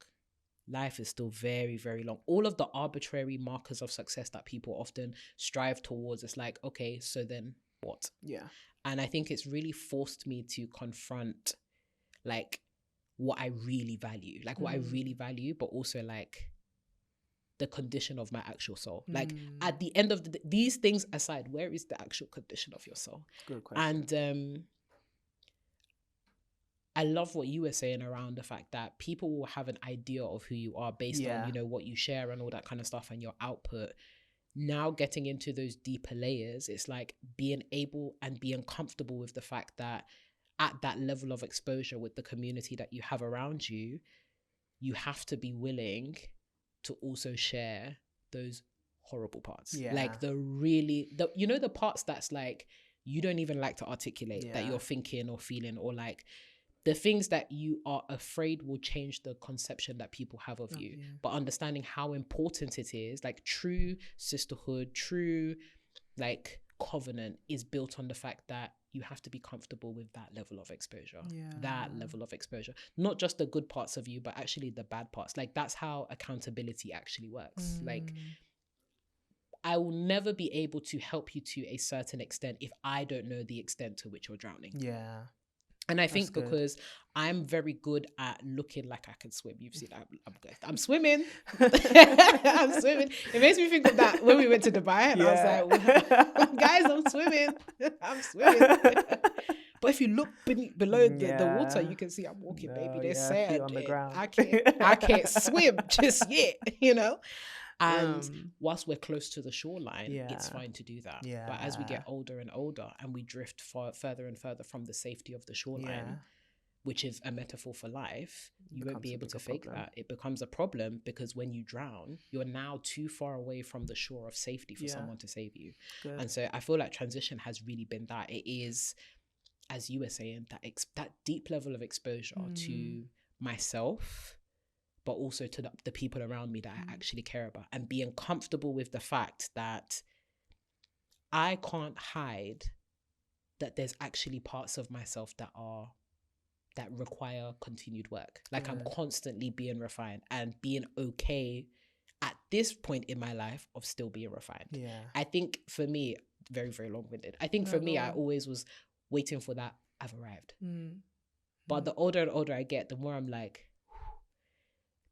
Life is still very, very long. All of the arbitrary markers of success that people often strive towards, it's like, okay, so then what? Yeah. And I think it's really forced me to confront like what I really value, but also like the condition of my actual soul. Like at the end of these things aside, where is the actual condition of your soul? Good question. And I love what you were saying around the fact that people will have an idea of who you are based on, you know, what you share and all that kind of stuff and your output. Now getting into those deeper layers, it's like being able and being comfortable with the fact that at that level of exposure with the community that you have around you, you have to be willing to also share those horrible parts. Like you know, the parts that's like, you don't even like to articulate that you're thinking or feeling, or like the things that you are afraid will change the conception that people have of you. But understanding how important it is, like true sisterhood, true like covenant is built on the fact that you have to be comfortable with that level of exposure. That level of exposure. Not just the good parts of you, but actually the bad parts. Like that's how accountability actually works. Like I will never be able to help you to a certain extent if I don't know the extent to which you're drowning. Yeah. And I think because I'm very good at looking like I can swim. You've seen I'm swimming. I'm swimming. It makes me think of that when we went to Dubai and I was like, guys, I'm swimming. I'm swimming. But if you look below the water, you can see I'm walking, baby. There's sand on the ground. I can't swim just yet, you know? And whilst we're close to the shoreline, it's fine to do that. But as we get older and older and we drift further and further from the safety of the shoreline, which is a metaphor for life, you won't be able to fake that. It becomes a problem because when you drown, you're now too far away from the shore of safety for someone to save you. Good. And so I feel like transition has really been that. It is, as you were saying, that deep level of exposure to myself, but also to the people around me that I actually care about, and being comfortable with the fact that I can't hide that there's actually parts of myself that require continued work. Like I'm constantly being refined and being okay at this point in my life of still being refined. Yeah. I think for me, very, very long-winded. I think for me, I always was waiting for that, I've arrived. But the older and older I get, the more I'm like,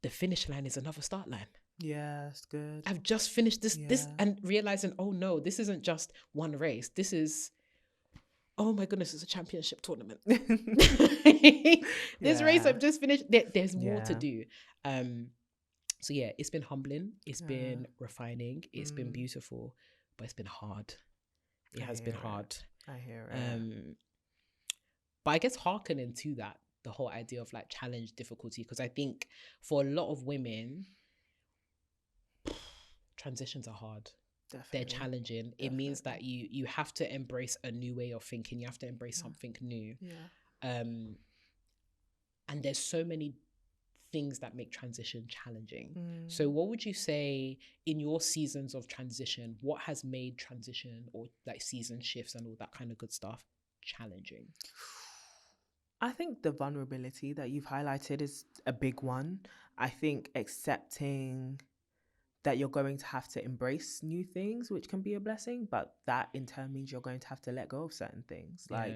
the finish line is another start line. Yeah, it's good. I've just finished this, and realizing, oh no, this isn't just one race. This is, oh my goodness, it's a championship tournament. This race I've just finished, there's more to do. So yeah, it's been humbling, it's been refining, it's been beautiful, but it's been hard. It has been hard. I hear it. But I guess hearkening to that, the whole idea of like challenge, difficulty, because I think for a lot of women, transitions are hard. Definitely. They're challenging. Definitely. It means that you have to embrace a new way of thinking. You have to embrace something new. And there's so many things that make transition challenging. So what would you say in your seasons of transition, what has made transition or like season shifts and all that kind of good stuff challenging? I think the vulnerability that you've highlighted is a big one. I think accepting that you're going to have to embrace new things, which can be a blessing, but that in turn means you're going to have to let go of certain things. Like,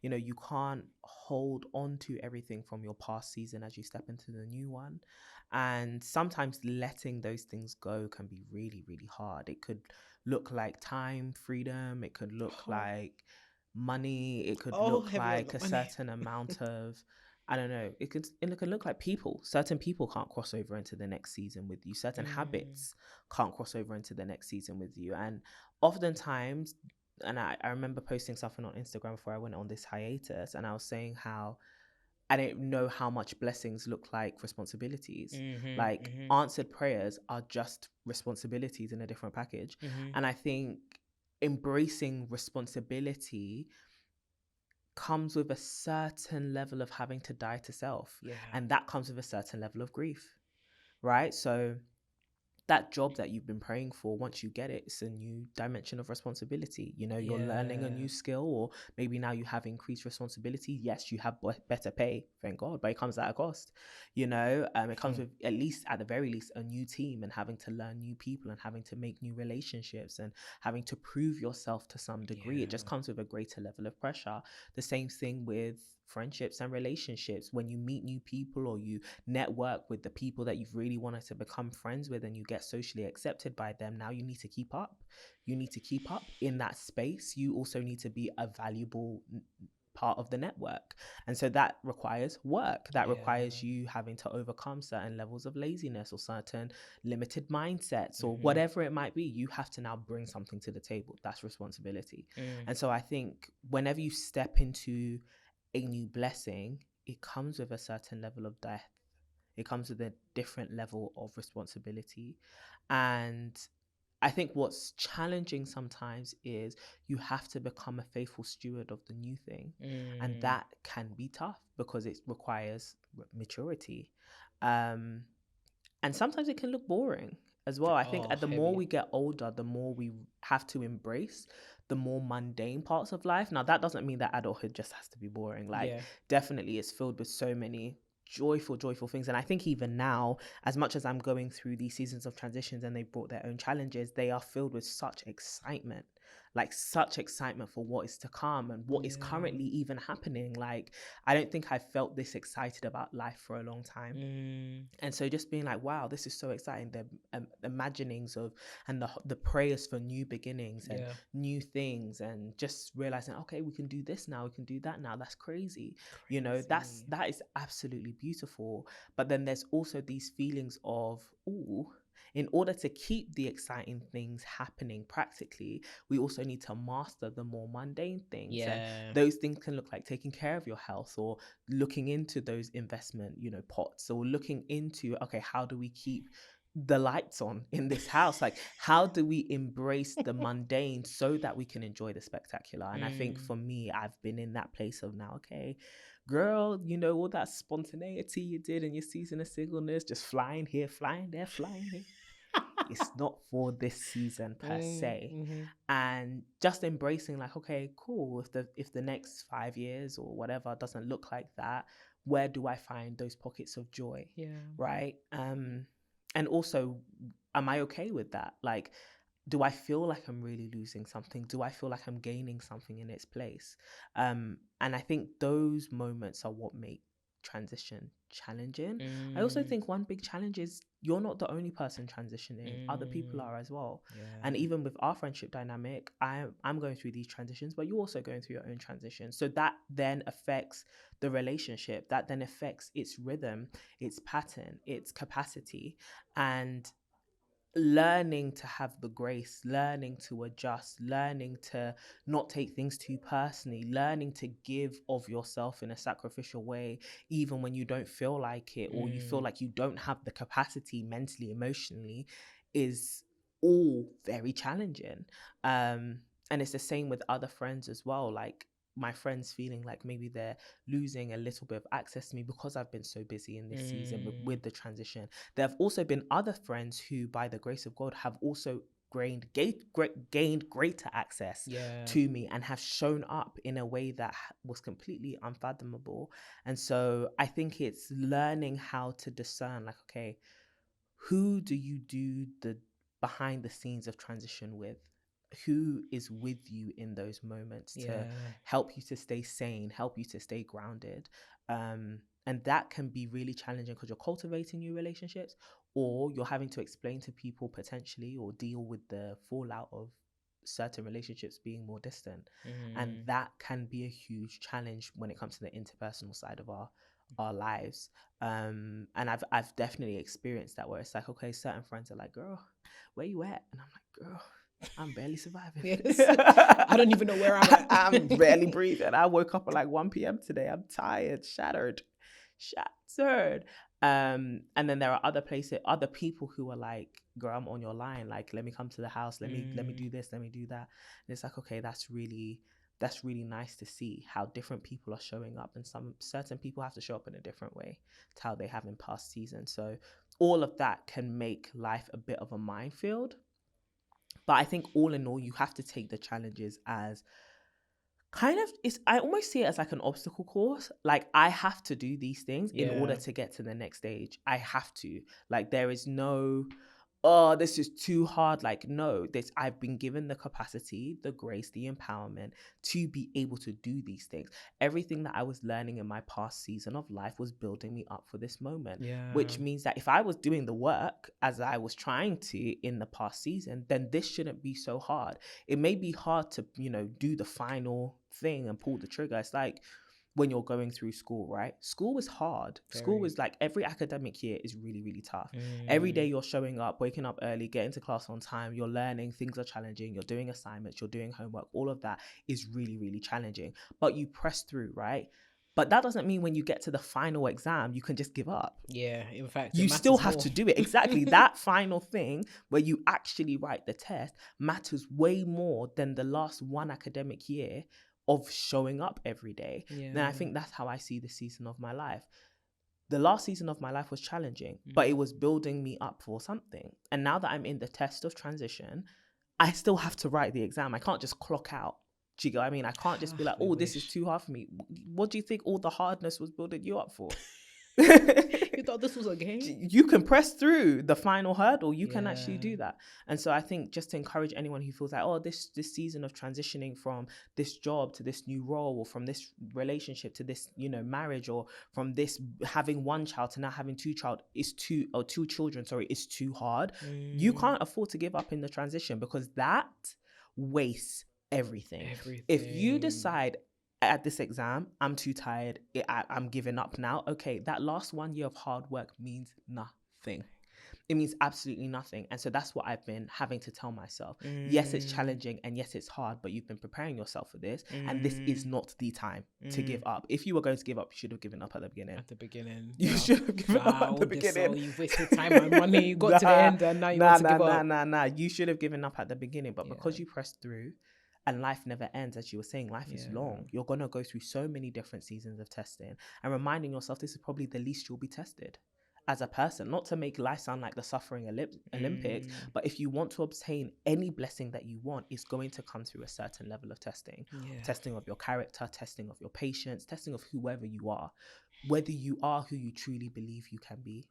you know, you can't hold on to everything from your past season as you step into the new one. And sometimes letting those things go can be really, really hard. It could look like time, freedom. It could look like money. It could look like a certain amount of, I don't know, it could look like people. Certain people can't cross over into the next season with you. Certain habits can't cross over into the next season with you. And oftentimes, and I remember posting something on Instagram before I went on this hiatus, and I was saying how I didn't know how much blessings look like responsibilities. Answered prayers are just responsibilities in a different package. And I think embracing responsibility comes with a certain level of having to die to self. And that comes with a certain level of grief, right? So that job that you've been praying for, once you get it, it's a new dimension of responsibility. You know, you're learning a new skill, or maybe now you have increased responsibility. Yes, you have better pay, thank God, but it comes at a cost. You know, it comes with, at least at the very least, a new team, and having to learn new people and having to make new relationships and having to prove yourself to some degree. It just comes with a greater level of pressure. The same thing with friendships and relationships. When you meet new people or you network with the people that you've really wanted to become friends with and you get socially accepted by them, now you need to keep up. You need to keep up in that space. You also need to be a valuable part of the network. And so that requires work. That requires you having to overcome certain levels of laziness or certain limited mindsets or whatever it might be. You have to now bring something to the table. That's responsibility. And so I think whenever you step into a new blessing, it comes with a certain level of death. It comes with a different level of responsibility. And I think what's challenging sometimes is you have to become a faithful steward of the new thing. And that can be tough because it requires maturity. And sometimes it can look boring as well. I think the more we get older, the more we have to embrace the more mundane parts of life. Now, that doesn't mean that adulthood just has to be boring. Definitely it's filled with so many joyful things. And I think even now, as much as I'm going through these seasons of transitions and they brought their own challenges, they are filled with such excitement for what is to come and what is currently even happening. Like, I don't think I've felt this excited about life for a long time. And so just being like, wow, this is so exciting. The imaginings of and the prayers for new beginnings and new things, and just realizing, okay, we can do this now, we can do that now. That's crazy. You know, that is absolutely beautiful. But then there's also these feelings of, ooh, in order to keep the exciting things happening practically, we also need to master the more mundane things. And those things can look like taking care of your health, or looking into those investment, pots, or looking into, okay, how do we keep the lights on in this house? Like, how do we embrace the mundane so that we can enjoy the spectacular? And I think for me, I've been in that place of now, okay, girl, all that spontaneity you did in your season of singleness, just flying here, flying there, flying here. It's not for this season per se. And just embracing, like, okay, cool, if the next 5 years or whatever doesn't look like that, where do I find those pockets of joy? Right. And also, am I okay with that? Like, do I feel like I'm really losing something? Do I feel like I'm gaining something in its place? And I think those moments are what make transition challenging. I also think one big challenge is you're not the only person transitioning. Other people are as well. And even with our friendship dynamic, I'm going through these transitions, but you're also going through your own transitions. So that then affects the relationship. That then affects its rhythm, its pattern, its capacity. And learning to have the grace, learning to adjust, learning to not take things too personally, learning to give of yourself in a sacrificial way, even when you don't feel like it, or you feel like you don't have the capacity mentally, emotionally, is all very challenging. And it's the same with other friends as well. Like, my friends feeling like maybe they're losing a little bit of access to me because I've been so busy in this season with the transition. There have also been other friends who, by the grace of God, have also gained greater access to me and have shown up in a way that was completely unfathomable. And so I think it's learning how to discern, like, okay, who do you do the behind the scenes of transition with? Who is with you in those moments to help you to stay sane, help you to stay grounded? And that can be really challenging because you're cultivating new relationships, or you're having to explain to people potentially or deal with the fallout of certain relationships being more distant. And that can be a huge challenge when it comes to the interpersonal side of our lives. And I've definitely experienced that, where it's like, okay, certain friends are like, girl, where you at? And I'm like, girl, I'm barely surviving. Yes. I don't even know where I'm at. I'm barely breathing. I woke up at like 1 p.m. today. I'm tired, shattered. And then there are other people who are like, girl, I'm on your line. Like, let me come to the house. Let me do this. Let me do that. And it's like, okay, that's really nice to see how different people are showing up, and certain people have to show up in a different way to how they have in past seasons. So all of that can make life a bit of a minefield. But I think all in all, you have to take the challenges as I almost see it as like an obstacle course. Like, I have to do these things in order to get to the next stage. I have to. Like, there is no, oh, this is too hard. Like, no, I've been given the capacity, the grace, the empowerment to be able to do these things. Everything that I was learning in my past season of life was building me up for this moment, which means that if I was doing the work as I was trying to in the past season, then this shouldn't be so hard. It may be hard to, do the final thing and pull the trigger. It's like when you're going through school, right? School is hard. School is like, every academic year is really, really tough. Every day you're showing up, waking up early, getting to class on time, you're learning, things are challenging, you're doing assignments, you're doing homework, all of that is really, really challenging. But you press through, right? But that doesn't mean when you get to the final exam, you can just give up. Yeah, in fact, you still have to do it. Exactly. That final thing where you actually write the test matters way more than the last one academic year of showing up every day. And I think that's how I see the season of my life. The last season of my life was challenging, but it was building me up for something. And now that I'm in the test of transition, I still have to write the exam. I can't just clock out. Do you get what I mean? I can't just be like, oh, this is too hard for me. What do you think all the hardness was building you up for? You thought this was a game? You can press through the final hurdle. You can actually do that. And so I think just to encourage anyone who feels like, oh, this season of transitioning from this job to this new role, or from this relationship to this, marriage, or from this having one child to now having two children is too hard. You can't afford to give up in the transition, because that wastes everything. If you decide, at this exam, I'm too tired, I'm giving up now. Okay, that last 1 year of hard work means nothing. It means absolutely nothing. And so that's what I've been having to tell myself. Yes, it's challenging, and yes, it's hard, but you've been preparing yourself for this, and this is not the time to give up. If you were going to give up, you should have given up at the beginning. You should have given up at the beginning. You've wasted time and money. You got to the end, and now you want to give up. You should have given up at the beginning, but because you pressed through. And life never ends, as you were saying, life is long. You're going to go through so many different seasons of testing, and reminding yourself this is probably the least you'll be tested as a person. Not to make life sound like the suffering Olympics, but if you want to obtain any blessing that you want, it's going to come through a certain level of testing. Testing of your character, testing of your patience, testing of whoever you are, whether you are who you truly believe you can be.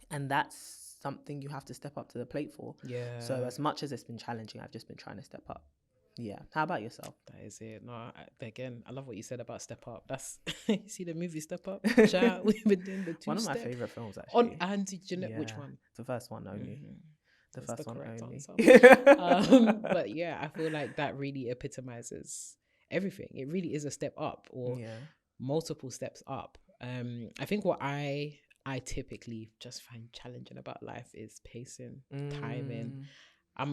And that's something you have to step up to the plate for. So as much as it's been challenging, I've just been trying to step up. Yeah. How about yourself? That is it. No, again, I love what you said about Step Up. That's you see the movie Step Up. Shout, we've been doing the 2 one of my favorite films actually. And do you know which one? The first one only. The That's first one only. But yeah, I feel like that really epitomizes everything. It really is a step up, or multiple steps up. I think what I typically just find challenging about life is pacing, timing. I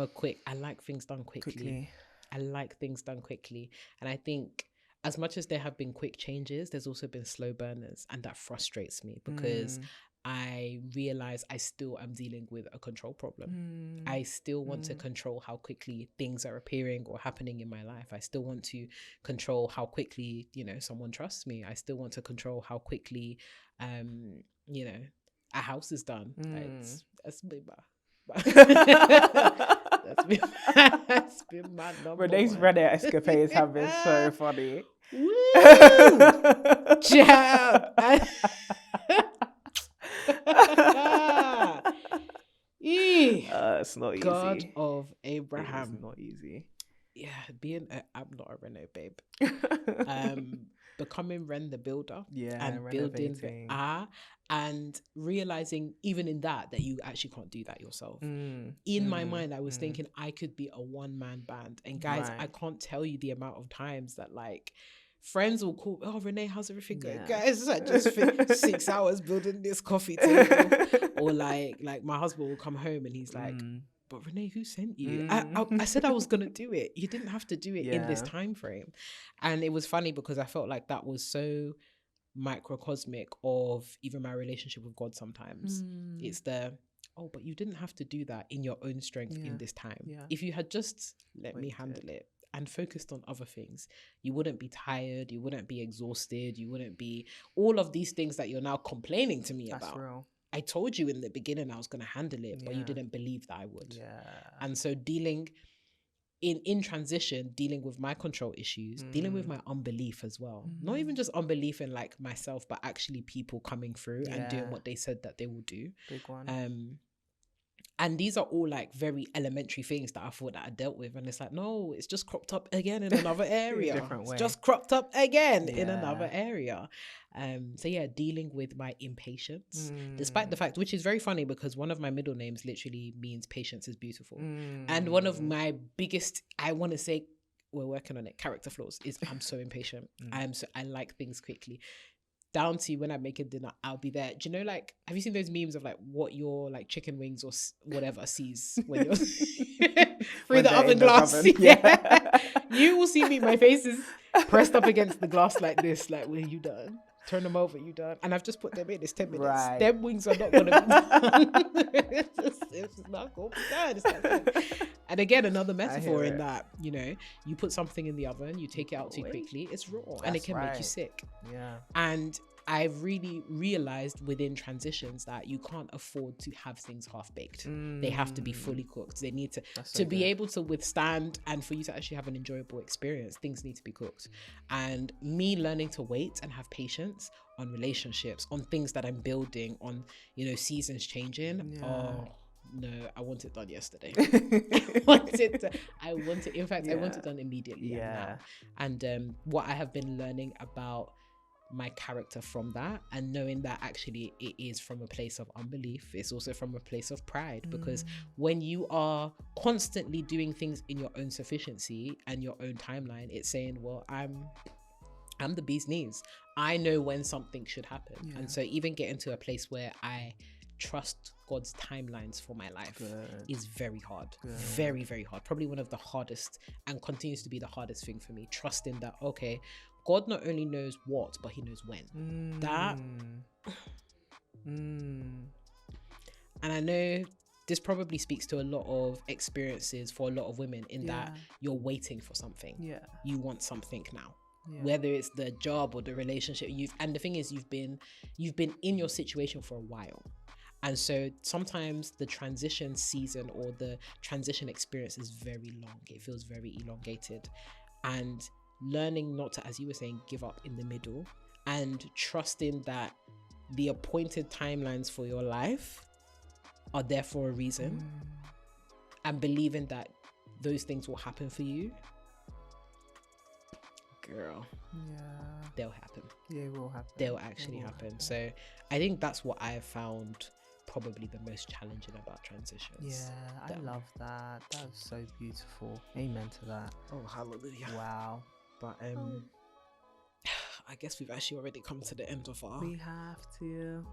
like things done quickly. I like things done quickly. And I think as much as there have been quick changes, there's also been slow burners. And that frustrates me because I realize I still am dealing with a control problem. I still want to control how quickly things are appearing or happening in my life. I still want to control how quickly, someone trusts me. I still want to control how quickly, a house is done. That's been my number Renée's one. Reddit escapades have been so funny. Woo! Jab! It's not easy. God of Abraham. It's not easy. Yeah, I'm not a Renault babe. Becoming Ren the builder, and building and realizing even in that you actually can't do that yourself. In my mind, I was thinking I could be a one-man band, and guys, I can't tell you the amount of times that friends will call, oh Renee, how's everything going? Guys, I just finished 6 hours building this coffee table. Or like my husband will come home and he's like, but Renee, who sent you? I said I was gonna do it. You didn't have to do it in this time frame. And it was funny because I felt like that was so microcosmic of even my relationship with God sometimes. It's but you didn't have to do that in your own strength in this time. If you had just let me handle it and focused on other things, you wouldn't be tired, you wouldn't be exhausted, you wouldn't be all of these things that you're now complaining to me about. Real. I told you in the beginning I was going to handle it, but you didn't believe that I would. And so dealing in transition, dealing with my control issues, dealing with my unbelief as well. Not even just unbelief in myself, but actually people coming through and doing what they said that they will do. Big one. And these are all very elementary things that I thought that I dealt with. And it's no, it's just cropped up again in another area. Different way. It's just cropped up again in another area. Dealing with my impatience, despite the fact, which is very funny because one of my middle names literally means patience is beautiful. And one of my biggest, I want to say, we're working on it, character flaws is I'm so impatient. I like things quickly. Down to when I'm making dinner, I'll be there. Do you know, have you seen those memes of what your chicken wings or whatever sees when you're through the oven glass? You will see me, my face is pressed up against the glass like this, where you done? Turn them over, you done? And I've just put them in, it's 10 minutes. Right. Them wings are not going to be done. It's not going to be done. It's not done. And again, another metaphor in that, you put something in the oven, you take it out too quickly, it's raw. And it can make you sick. Yeah. And I've really realized within transitions that you can't afford to have things half-baked. They have to be fully cooked. They need to be able to withstand, and for you to actually have an enjoyable experience, things need to be cooked. And me learning to wait and have patience on relationships, on things that I'm building, on, seasons changing. Yeah. Oh, no, I want it done yesterday. I want it done immediately. Yeah. And what I have been learning about my character from that, and knowing that actually it is from a place of unbelief, it's also from a place of pride, because when you are constantly doing things in your own sufficiency and your own timeline, it's saying, well, I'm the bee's knees. I know when something should happen. And so even getting to a place where I trust God's timelines for my life is very hard. Very, very hard. Probably one of the hardest, and continues to be the hardest thing for me, trusting that, okay, God not only knows what, but he knows when. That. And I know this probably speaks to a lot of experiences for a lot of women in that you're waiting for something. Yeah. You want something now. Yeah. Whether it's the job or the relationship, and the thing is, you've been in your situation for a while. And so sometimes the transition season or the transition experience is very long. It feels very elongated. And learning not to, as you were saying, give up in the middle, and trusting that the appointed timelines for your life are there for a reason, and believing that those things will happen for you girl, they'll happen. Yeah, it will happen. They'll actually happen. So I think that's what I found probably the most challenging about transitions. Yeah, I love that. That was so beautiful. Amen to that. Oh, hallelujah. Wow. But I guess we've actually already come to the end of our... We have to.